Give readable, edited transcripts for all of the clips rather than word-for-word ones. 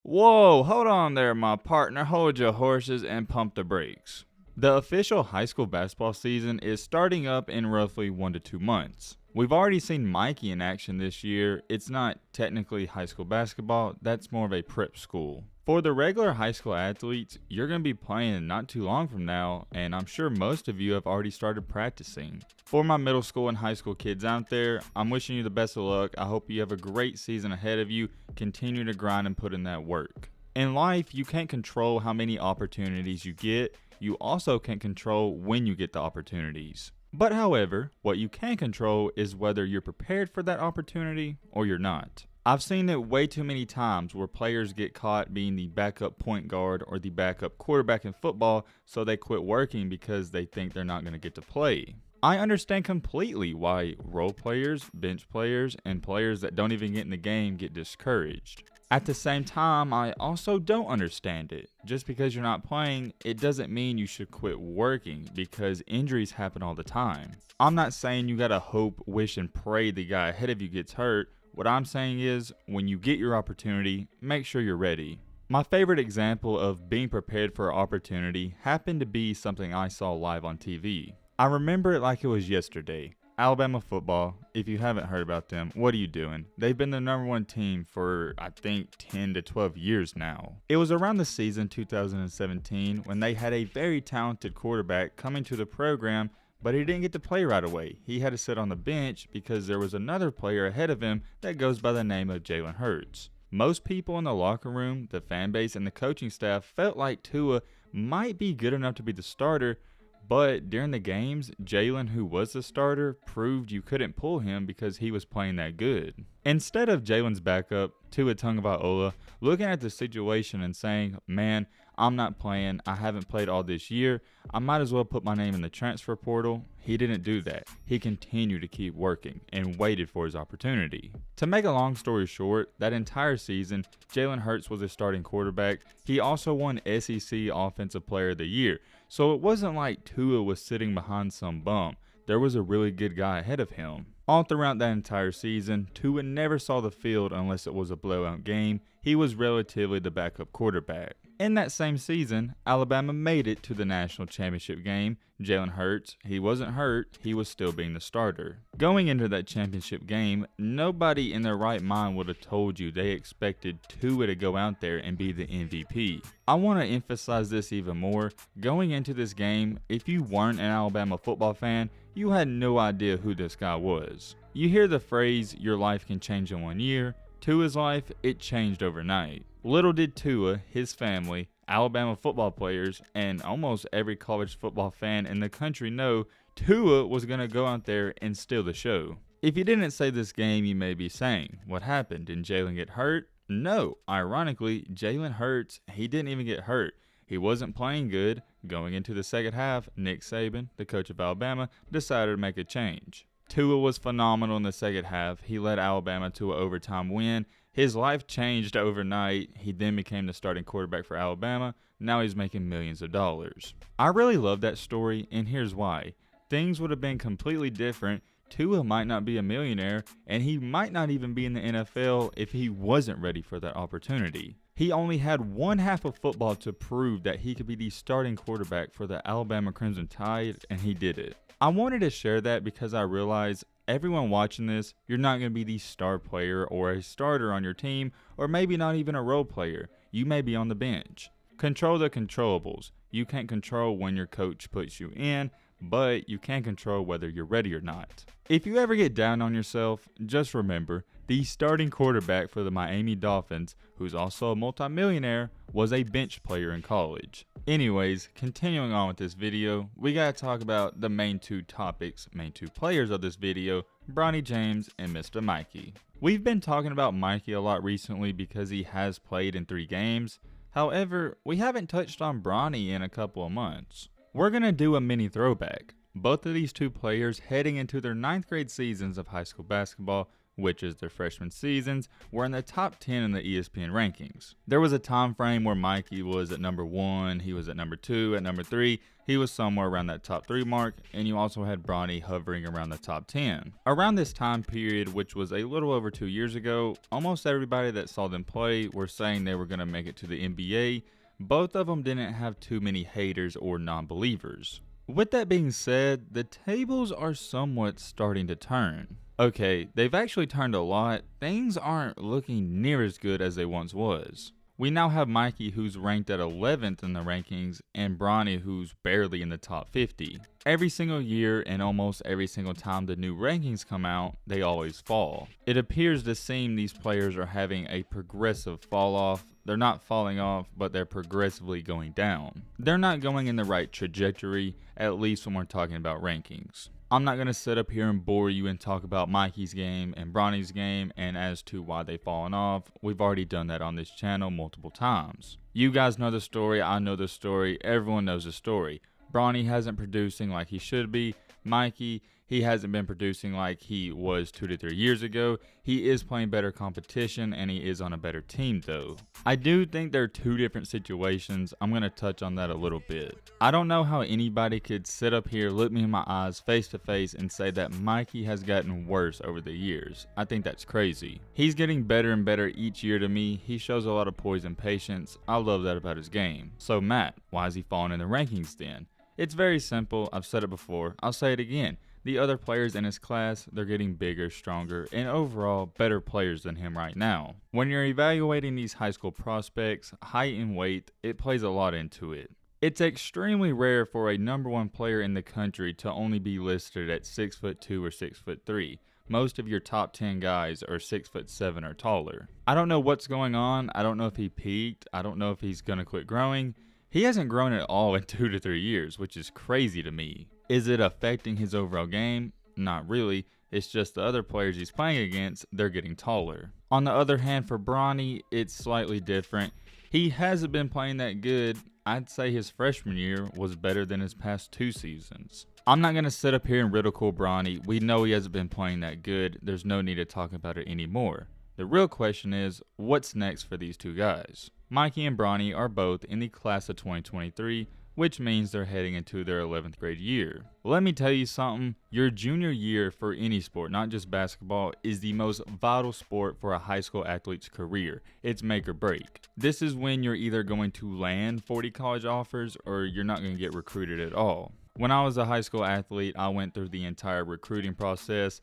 Whoa, hold on there, my partner. Hold your horses and pump the brakes. The official high school basketball season is starting up in roughly 1 to 2 months. We've already seen Mikey in action this year. It's not technically high school basketball, that's more of a prep school. For the regular high school athletes, you're going to be playing not too long from now, and I'm sure most of you have already started practicing. For my middle school and high school kids out there, I'm wishing you the best of luck. I hope you have a great season ahead of you. Continue to grind and put in that work. In life, you can't control how many opportunities you get. You also can't control when you get the opportunities. But however, what you can control is whether you're prepared for that opportunity or you're not. I've seen it way too many times where players get caught being the backup point guard or the backup quarterback in football, so they quit working because they think they're not going to get to play. I understand completely why role players, bench players, and players that don't even get in the game get discouraged. At the same time, I also don't understand it. Just because you're not playing, it doesn't mean you should quit working, because injuries happen all the time. I'm not saying you gotta hope, wish, and pray the guy ahead of you gets hurt. What I'm saying is, when you get your opportunity, make sure you're ready. My favorite example of being prepared for an opportunity happened to be something I saw live on TV. I remember it like it was yesterday. Alabama football, if you haven't heard about them, what are you doing? They've been the #1 team for, I think, 10 to 12 years now. It was around the season 2017 when they had a very talented quarterback coming to the program, but he didn't get to play right away. He had to sit on the bench because there was another player ahead of him that goes by the name of Jalen Hurts. Most people in the locker room, the fan base, and the coaching staff felt like Tua might be good enough to be the starter, but during the games, Jalen, who was the starter, proved you couldn't pull him because he was playing that good. Instead of Jalen's backup, Tua Tagovailoa, looking at the situation and saying, man, I'm not playing, I haven't played all this year, I might as well put my name in the transfer portal, he didn't do that. He continued to keep working and waited for his opportunity. To make a long story short, that entire season, Jalen Hurts was a starting quarterback. He also won SEC Offensive Player of the Year. So it wasn't like Tua was sitting behind some bum. There was a really good guy ahead of him. All throughout that entire season, Tua never saw the field unless it was a blowout game. He was relatively the backup quarterback. In that same season, Alabama made it to the national championship game. Jalen Hurts, he wasn't hurt, he was still being the starter. Going into that championship game, nobody in their right mind would have told you they expected Tua to go out there and be the MVP. I want to emphasize this even more. Going into this game, if you weren't an Alabama football fan, you had no idea who this guy was. You hear the phrase, your life can change in 1 year. Tua's life, it changed overnight. Little did Tua, his family, Alabama football players, and almost every college football fan in the country know Tua was going to go out there and steal the show. If you didn't say this game, you may be saying, what happened? Did Jalen get hurt? No. Ironically, Jalen Hurts, he didn't even get hurt. He wasn't playing good. Going into the second half, Nick Saban, the coach of Alabama, decided to make a change. Tua was phenomenal in the second half. He led Alabama to an overtime win. His life changed overnight. He then became the starting quarterback for Alabama. Now he's making millions of dollars. I really love that story, and here's why. Things would have been completely different. Tua might not be a millionaire, and he might not even be in the NFL if he wasn't ready for that opportunity. He only had one half of football to prove that he could be the starting quarterback for the Alabama Crimson Tide, and he did it. I wanted to share that because I realize everyone watching this, you're not going to be the star player or a starter on your team, or maybe not even a role player. You may be on the bench. Control the controllables. You can't control when your coach puts you in, but you can control whether you're ready or not. If you ever get down on yourself, just remember, the starting quarterback for the Miami Dolphins, who's also a multimillionaire, was a bench player in college. Anyways, continuing on with this video, we gotta talk about the main two players of this video, Bronny James and Mr. Mikey. We've been talking about Mikey a lot recently because he has played in 3 games. However, we haven't touched on Bronny in a couple of months. We're gonna do a mini throwback. Both of these two players heading into their 9th grade seasons of high school basketball which is their freshman seasons, were in the top 10 in the ESPN rankings. There was a time frame where Mikey was at number 1, he was at number 2, at number 3, he was somewhere around that top 3 mark, and you also had Bronny hovering around the top 10. Around this time period, which was a little over 2 years ago, almost everybody that saw them play were saying they were going to make it to the NBA. Both of them didn't have too many haters or non-believers. With that being said, the tables are somewhat starting to turn. Okay, they've actually turned a lot. Things aren't looking near as good as they once was. We now have Mikey, who's ranked at 11th in the rankings, and Bronny, who's barely in the top 50. Every single year and almost every single time the new rankings come out, they always fall. It appears to seem these players are having a progressive fall off. They're not falling off, but they're progressively going down. They're not going in the right trajectory, at least when we're talking about rankings. I'm not going to sit up here and bore you and talk about Mikey's game and Bronny's game and as to why they've fallen off. We've already done that on this channel multiple times. You guys know the story, I know the story, everyone knows the story. Bronny hasn't producing like he should be. Mikey, he hasn't been producing like he was 2 to 3 years ago. He is playing better competition and he is on a better team though. I do think they're two different situations. I'm going to touch on that a little bit. I don't know how anybody could sit up here, look me in my eyes face to face and say that Mikey has gotten worse over the years. I think that's crazy. He's getting better and better each year to me. He shows a lot of poise and patience. I love that about his game. So Matt, why is he falling in the rankings then? It's very simple. I've said it before. I'll say it again. The other players in his class, they're getting bigger, stronger, and overall better players than him right now. When you're evaluating these high school prospects, height and weight, it plays a lot into it. It's extremely rare for a number 1 player in the country to only be listed at 6'2" or 6'3". Most of your top 10 guys are 6'7" or taller. I don't know what's going on. I don't know if he peaked. I don't know if he's going to quit growing. He hasn't grown at all in 2 to 3 years, which is crazy to me. Is it affecting his overall game? Not really. It's just the other players he's playing against, they're getting taller. On the other hand, for Bronny, it's slightly different. He hasn't been playing that good. I'd say his freshman year was better than his past 2 seasons. I'm not going to sit up here and ridicule Bronny. We know he hasn't been playing that good. There's no need to talk about it anymore. The real question is, what's next for these two guys? Mikey and Bronny are both in the class of 2023, which means they're heading into their 11th grade year. Let me tell you something, your junior year for any sport, not just basketball, is the most vital sport for a high school athlete's career. It's make or break. This is when you're either going to land 40 college offers or you're not going to get recruited at all. When I was a high school athlete, I went through the entire recruiting process.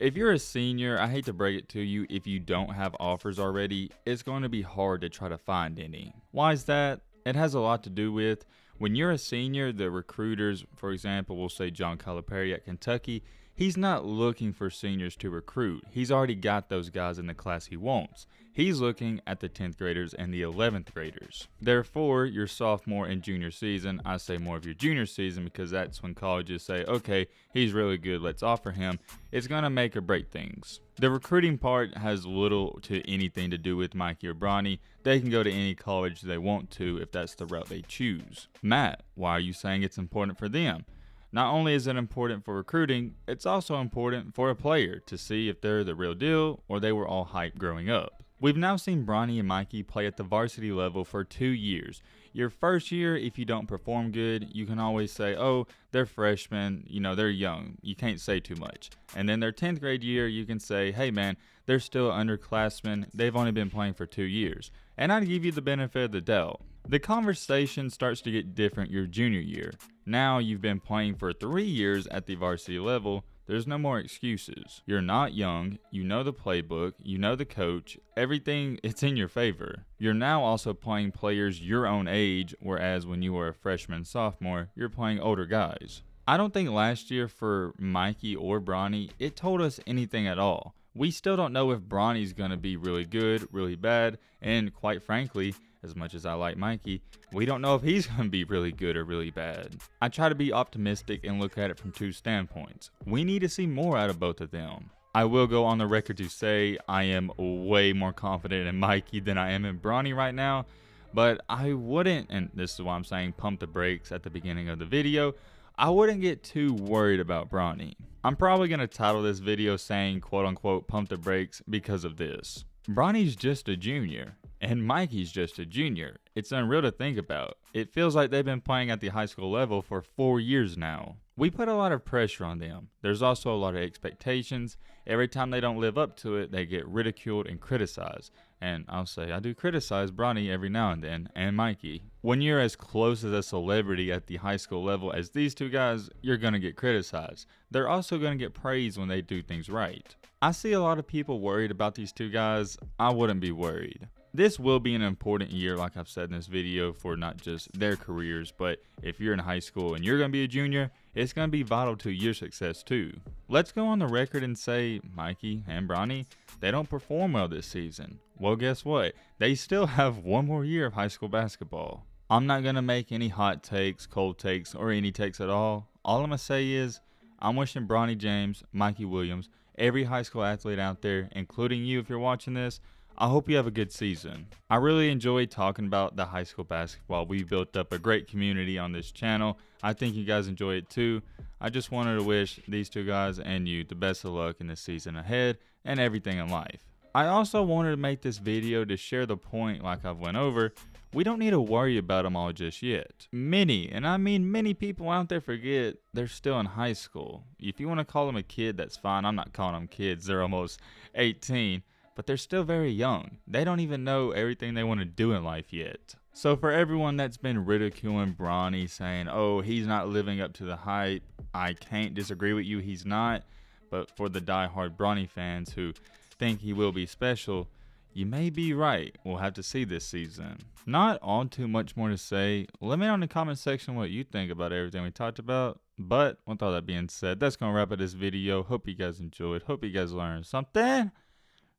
If you're a senior, I hate to break it to you, if you don't have offers already, it's going to be hard to try to find any. Why is that? It has a lot to do with when you're a senior, the recruiters, for example, we'll say John Calipari at Kentucky, he's not looking for seniors to recruit. He's already got those guys in the class he wants. He's looking at the 10th graders and the 11th graders. Therefore, your sophomore and junior season, I say more of your junior season because that's when colleges say, okay, he's really good, let's offer him. It's going to make or break things. The recruiting part has little to anything to do with Mikey or Bronny. They can go to any college they want to if that's the route they choose. Matt, why are you saying it's important for them? Not only is it important for recruiting, it's also important for a player to see if they're the real deal or they were all hype growing up. We've now seen Bronny and Mikey play at the varsity level for 2 years. Your first year, if you don't perform good, you can always say, oh, they're freshmen, they're young. You can't say too much. And then their 10th grade year, you can say, hey man, they're still underclassmen. They've only been playing for 2 years. And I'd give you the benefit of the doubt. The conversation starts to get different your junior year. Now you've been playing for 3 years at the varsity level. There's no more excuses. You're not young, you know the playbook, you know the coach, everything, it's in your favor. You're now also playing players your own age, whereas when you were a freshman, sophomore, you're playing older guys. I don't think last year for Mikey or Bronny, it told us anything at all. We still don't know if Bronny's going to be really good, really bad, and quite frankly, as much as I like Mikey, we don't know if he's going to be really good or really bad. I try to be optimistic and look at it from 2 standpoints. We need to see more out of both of them. I will go on the record to say I am way more confident in Mikey than I am in Bronny right now, but I wouldn't, and this is why I'm saying pump the brakes at the beginning of the video, I wouldn't get too worried about Bronny. I'm probably going to title this video saying quote unquote pump the brakes because of this. Bronny's just a junior, and Mikey's just a junior. It's unreal to think about. It feels like they've been playing at the high school level for 4 years now. We put a lot of pressure on them. There's also a lot of expectations. Every time they don't live up to it, they get ridiculed and criticized. And I'll say I do criticize Bronny every now and then, and Mikey. When you're as close as a celebrity at the high school level as these two guys, you're going to get criticized. They're also going to get praised when they do things right. I see a lot of people worried about these two guys. I wouldn't be worried. This will be an important year, like I've said in this video, for not just their careers, but if you're in high school and you're going to be a junior, it's going to be vital to your success too. Let's go on the record and say Mikey and Bronny, they don't perform well this season. Well, guess what? They still have one more year of high school basketball. I'm not going to make any hot takes, cold takes, or any takes at all. All I'm going to say is I'm wishing Bronny James, Mikey Williams, every high school athlete out there, including you if you're watching this, I hope you have a good season. I really enjoyed talking about the high school basketball. We built up a great community on this channel. I think you guys enjoy it too. I just wanted to wish these two guys and you the best of luck in the season ahead and everything in life. I also wanted to make this video to share the point like I've went over. We don't need to worry about them all just yet. Many, and I mean many people out there forget they're still in high school. If you want to call them a kid, that's fine. I'm not calling them kids. They're almost 18. But they're still very young. They don't even know everything they want to do in life yet. So for everyone that's been ridiculing Bronny, saying, oh, he's not living up to the hype, I can't disagree with you, he's not. But for the diehard Bronny fans who think he will be special, you may be right. We'll have to see this season. Not all too much more to say. Let me know in the comment section what you think about everything we talked about. But with all that being said, that's going to wrap up this video. Hope you guys enjoyed. Hope you guys learned something.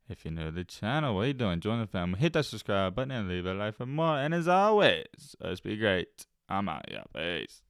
If you're new to the channel, what are you doing? Join the family. Hit that subscribe button and leave a like for more. And as always, let's be great. I'm out. Yeah, peace.